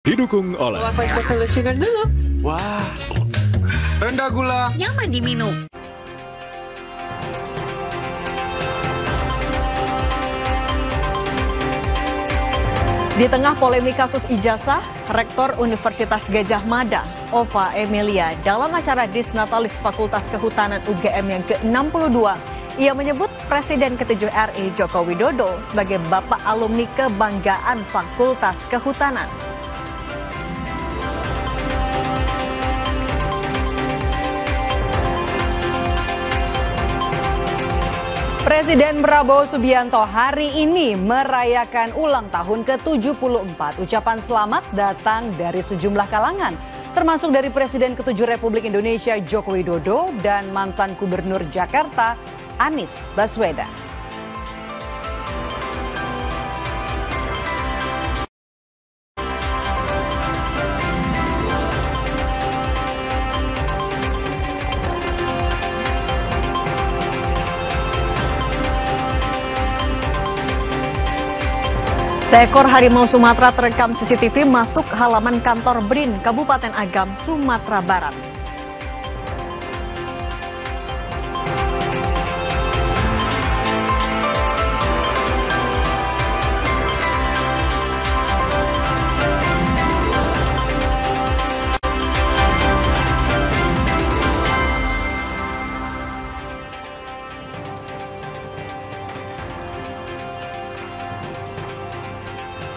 Didukung oleh Sugar dulu. Wah, rendah gula, nyaman diminum. Di tengah polemik kasus ijazah, Rektor Universitas Gadjah Mada, Ova Emilia, dalam acara Disnatalis Fakultas Kehutanan UGM yang ke-62, ia menyebut Presiden ke-7 RI Joko Widodo sebagai Bapak Alumni Kebanggaan Fakultas Kehutanan. Presiden Prabowo Subianto hari ini merayakan ulang tahun ke-74. Ucapan selamat datang dari sejumlah kalangan, termasuk dari Presiden ke-7 Republik Indonesia Joko Widodo dan mantan Gubernur Jakarta Anies Baswedan. Seekor harimau Sumatera terekam CCTV masuk halaman kantor BRIN Kabupaten Agam, Sumatera Barat.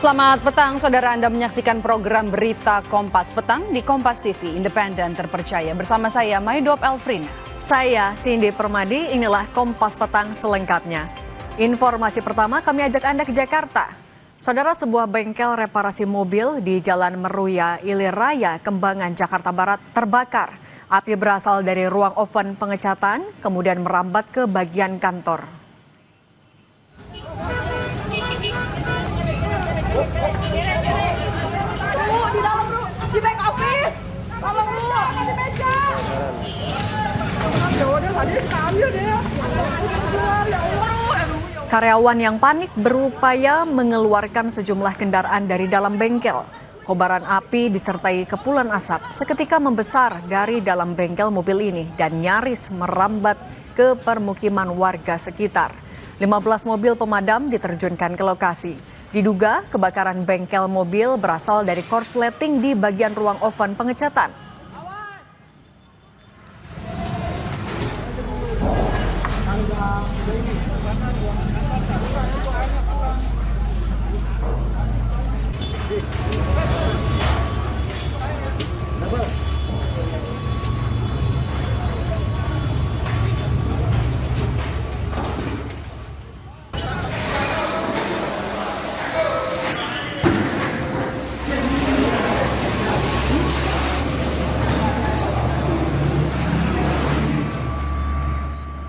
Selamat petang, saudara. Anda menyaksikan program Berita Kompas Petang di Kompas TV, independen terpercaya. Bersama saya, Maidop Elfrina. Saya, Cindy Permadi. Inilah Kompas Petang selengkapnya. Informasi pertama, kami ajak Anda ke Jakarta. Saudara, sebuah bengkel reparasi mobil di Jalan Meruya, Ilir Raya, Kembangan, Jakarta Barat terbakar. Api berasal dari ruang oven pengecatan, kemudian merambat ke bagian kantor. Di dalam bro, di back office. Tolong lu, di meja. Karyawan yang panik berupaya mengeluarkan sejumlah kendaraan dari dalam bengkel. Kobaran api disertai kepulan asap seketika membesar dari dalam bengkel mobil ini dan nyaris merambat ke permukiman warga sekitar. 15 mobil pemadam diterjunkan ke lokasi. Diduga kebakaran bengkel mobil berasal dari korsleting di bagian ruang oven pengecatan.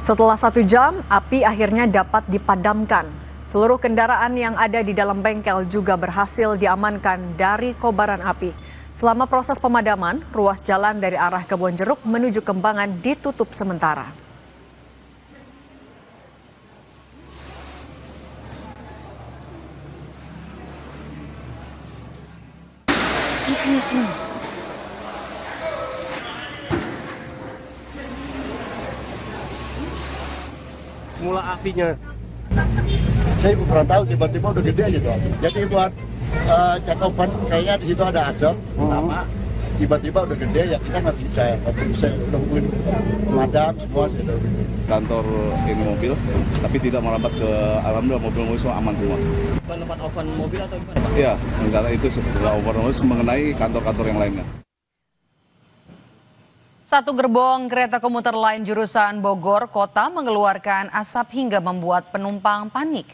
Setelah 1 jam, api akhirnya dapat dipadamkan. Seluruh kendaraan yang ada di dalam bengkel juga berhasil diamankan dari kobaran api. Selama proses pemadaman, ruas jalan dari arah Kebonjeruk menuju Kembangan ditutup sementara. Mula apinya saya kurang tahu, tiba-tiba udah gede aja tuh. Jadi buat cakupan kayaknya di situ ada asap lama, tiba-tiba udah gede ya, kita nggak bisa nungguin pemadam semua sih. Kantor ini mobil tapi tidak merambat ke alhamdulillah, mobil semua aman semua. Tempat oven mobil atau gimana? Iya, negara itu sebenarnya open mengenai kantor-kantor yang lainnya. Satu gerbong kereta komuter lain jurusan Bogor Kota mengeluarkan asap hingga membuat penumpang panik.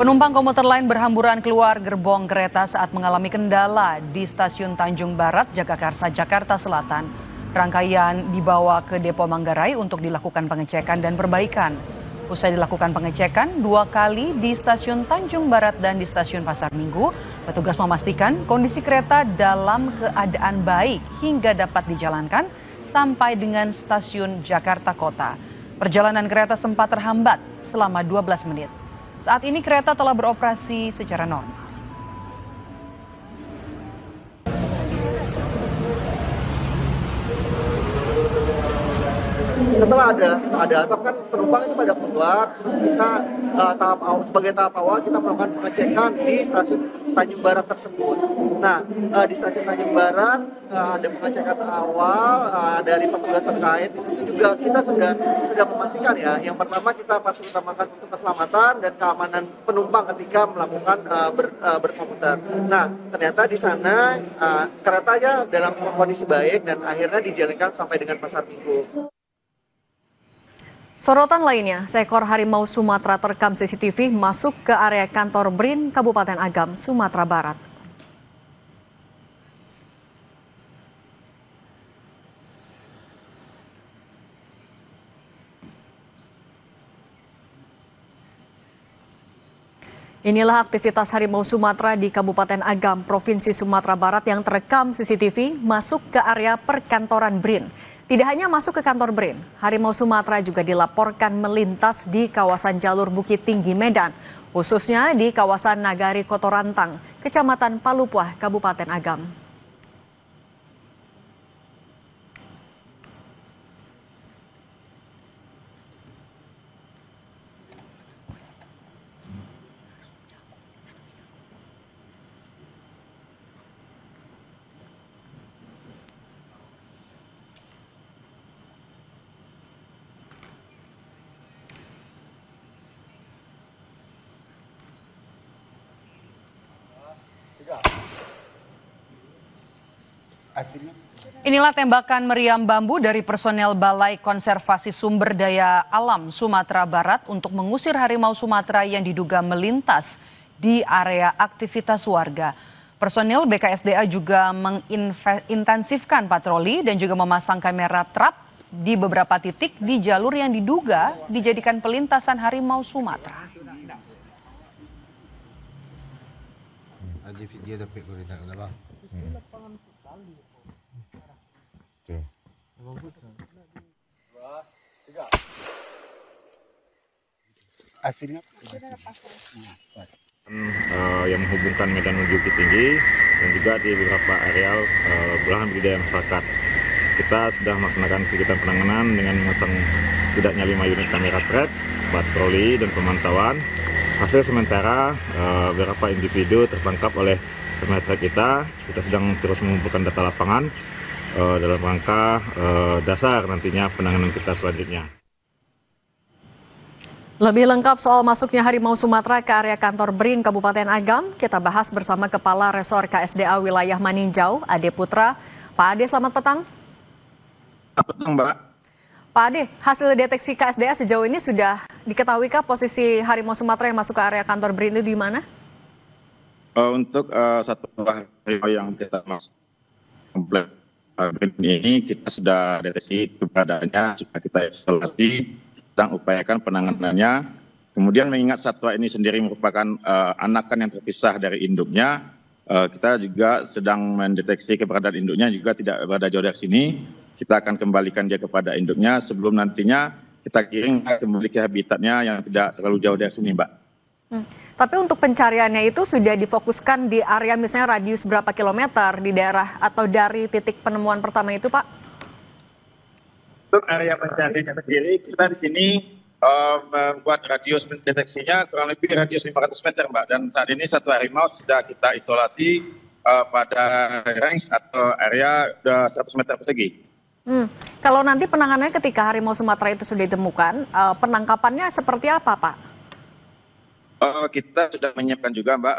Penumpang komuter lain berhamburan keluar gerbong kereta saat mengalami kendala di stasiun Tanjung Barat, Jagakarsa, Jakarta Selatan. Rangkaian dibawa ke Depo Manggarai untuk dilakukan pengecekan dan perbaikan. Usai dilakukan pengecekan 2 kali di stasiun Tanjung Barat dan di stasiun Pasar Minggu, Petugas memastikan kondisi kereta dalam keadaan baik hingga dapat dijalankan sampai dengan stasiun Jakarta Kota. Perjalanan kereta sempat terhambat selama 12 menit. Saat ini kereta telah beroperasi secara normal. Setelah ada asap kan penumpang itu pada keluar, terus kita sebagai tahap awal kita melakukan pengecekan di stasiun Tanjung Barat tersebut. Nah, di stasiun Tanjung Barat ada pengecekan awal dari petugas terkait. Di situ juga kita sudah memastikan ya. Yang pertama kita pasti utamakan untuk keselamatan dan keamanan penumpang ketika melakukan berkomuter. Nah, ternyata di sana keretanya dalam kondisi baik dan akhirnya dijalankan sampai dengan Pasar Minggu. Sorotan lainnya, seekor harimau Sumatera terekam CCTV masuk ke area kantor BRIN Kabupaten Agam, Sumatera Barat. Inilah aktivitas harimau Sumatera di Kabupaten Agam, Provinsi Sumatera Barat yang terekam CCTV masuk ke area perkantoran BRIN. Tidak hanya masuk ke kantor BRIN, harimau Sumatera juga dilaporkan melintas di kawasan jalur Bukit Tinggi Medan, khususnya di kawasan Nagari Kotorantang, Kecamatan Palupuah, Kabupaten Agam. Inilah tembakan meriam bambu dari personel Balai Konservasi Sumber Daya Alam Sumatera Barat untuk mengusir harimau Sumatera yang diduga melintas di area aktivitas warga. Personil BKSDA juga mengintensifkan patroli dan juga memasang kamera trap di beberapa titik di jalur yang diduga dijadikan pelintasan harimau Sumatera. Hasilnya yang menghubungkan Medan menuju Bukit Tinggi dan juga di beberapa areal lahan budidaya masyarakat. Kita sudah melaksanakan kegiatan penanganan dengan memasang setidaknya 5 unit kamera trap, patroli dan pemantauan. Hasil sementara beberapa individu tertangkap oleh kamera trap kita. Kita sedang terus mengumpulkan data lapangan dalam rangka dasar nantinya penanganan kita selanjutnya. Lebih lengkap soal masuknya harimau Sumatera ke area kantor BRIN Kabupaten Agam, kita bahas bersama Kepala Resor KSDA Wilayah Maninjau, Ade Putra. Pak Ade, selamat petang. Selamat petang, Mbak. Pak Ade, hasil deteksi KSDA sejauh ini sudah diketahuikah posisi harimau Sumatera yang masuk ke area kantor BRIN itu di mana? Untuk satu harimau yang kita masuk komplek BRIN ini, kita sudah deteksi keberadaannya, sudah kita isolasi, sedang upayakan penanganannya. Kemudian mengingat satwa ini sendiri merupakan anakan yang terpisah dari induknya, kita juga sedang mendeteksi keberadaan induknya juga tidak berada jauh dari sini. Kita akan kembalikan dia kepada induknya sebelum nantinya kita kirim kembali ke habitatnya yang tidak terlalu jauh dari sini, Mbak. Tapi untuk pencariannya itu sudah difokuskan di area misalnya radius berapa kilometer di daerah atau dari titik penemuan pertama itu, Pak? Untuk area pencariannya sendiri, kita di sini membuat radius deteksinya kurang lebih radius 500 meter, Mbak. Dan saat ini satu harimau sudah kita isolasi pada range atau area 100 meter persegi. Kalau nanti penanganannya ketika harimau Sumatera itu sudah ditemukan, penangkapannya seperti apa, Pak? Kita sudah menyiapkan juga, Mbak,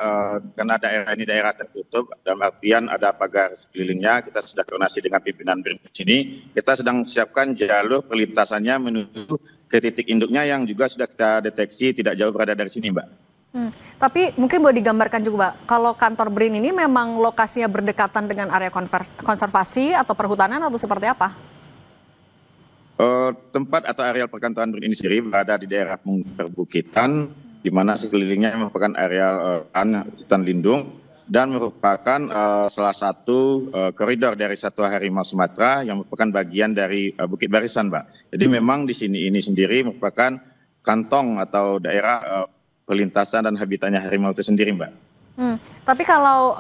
karena daerah ini daerah tertutup, dalam artian ada pagar sekelilingnya. Kita sudah koordinasi dengan pimpinan BRIN di sini. Kita sedang siapkan jalur perlintasannya menuju ke titik induknya yang juga sudah kita deteksi tidak jauh berada dari sini, Mbak. Tapi mungkin boleh digambarkan juga, Pak, kalau kantor BRIN ini memang lokasinya berdekatan dengan area konservasi atau perhutanan atau seperti apa? Tempat atau areal perkantoran BRIN ini sendiri berada di daerah perbukitan, di mana sekelilingnya merupakan areal hutan lindung, dan merupakan salah satu koridor dari Satwa Harimau Sumatera yang merupakan bagian dari Bukit Barisan, Mbak. Jadi memang di sini ini sendiri merupakan kantong atau daerah perlintasan dan habitatnya harimau itu sendiri, Mbak. Tapi kalau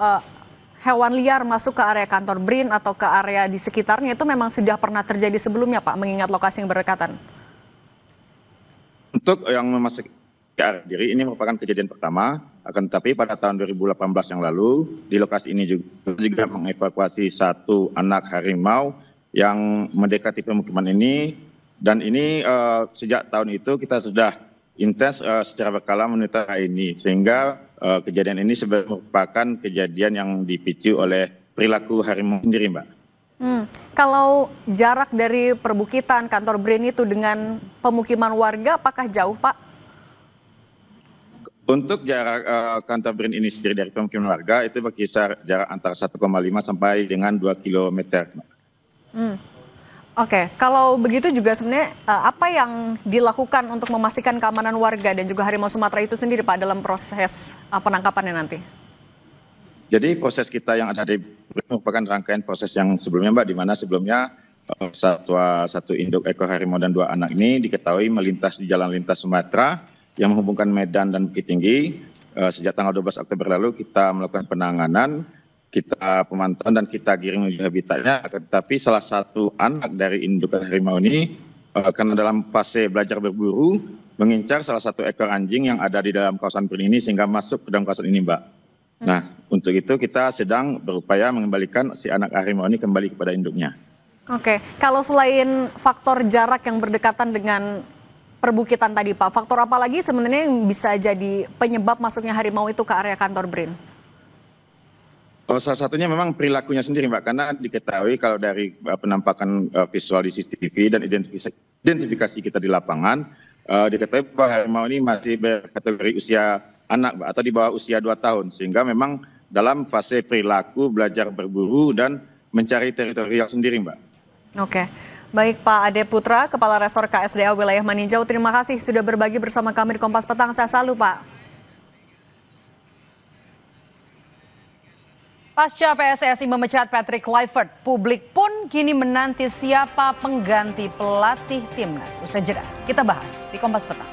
hewan liar masuk ke area kantor BRIN atau ke area di sekitarnya itu memang sudah pernah terjadi sebelumnya, Pak, mengingat lokasi yang berdekatan? Untuk yang memasuki area diri ini merupakan kejadian pertama, akan tetapi pada tahun 2018 yang lalu di lokasi ini juga mengevakuasi satu anak harimau yang mendekati pemukiman ini, dan ini sejak tahun itu kita sudah intens secara berkala monitor ini, sehingga kejadian ini sebenarnya merupakan kejadian yang dipicu oleh perilaku harimau sendiri, Mbak. Kalau jarak dari perbukitan kantor BRIN itu dengan pemukiman warga apakah jauh, Pak? Untuk jarak kantor BRIN ini sendiri dari pemukiman warga itu berkisar jarak antara 1,5 sampai dengan 2 km. Oke, kalau begitu juga sebenarnya apa yang dilakukan untuk memastikan keamanan warga dan juga harimau Sumatera itu sendiri, Pak, dalam proses penangkapannya nanti? Jadi proses kita yang ada di merupakan rangkaian proses yang sebelumnya, Mbak, di mana sebelumnya satu induk ekor harimau dan 2 anak ini diketahui melintas di jalan lintas Sumatera yang menghubungkan Medan dan Bukit Tinggi. Sejak tanggal 12 Oktober lalu kita melakukan penanganan, kita pemantauan dan kita giring menuju habitatnya, tetapi salah satu anak dari indukan harimau ini karena dalam fase belajar berburu mengincar salah satu ekor anjing yang ada di dalam kawasan BRIN ini sehingga masuk ke dalam kawasan ini, Mbak. Nah, untuk itu kita sedang berupaya mengembalikan si anak harimau ini kembali kepada induknya. Oke, kalau selain faktor jarak yang berdekatan dengan perbukitan tadi, Pak, faktor apa lagi sebenarnya yang bisa jadi penyebab masuknya harimau itu ke area kantor BRIN? Salah satunya memang perilakunya sendiri, Mbak, karena diketahui kalau dari penampakan visual di CCTV dan identifikasi kita di lapangan, diketahui bahwa harimau ini masih berkategori usia anak, Mbak, atau di bawah usia 2 tahun, sehingga memang dalam fase perilaku belajar berburu dan mencari teritorial sendiri, Mbak. Oke, baik Pak Ade Putra, Kepala Resor KSDA Wilayah Maninjau, terima kasih sudah berbagi bersama kami di Kompas Petang. Saya selalu, Pak. Pasca PSSI memecat Patrick Kluivert, publik pun kini menanti siapa pengganti pelatih timnas. Usai jeda, kita bahas di Kompas Petang.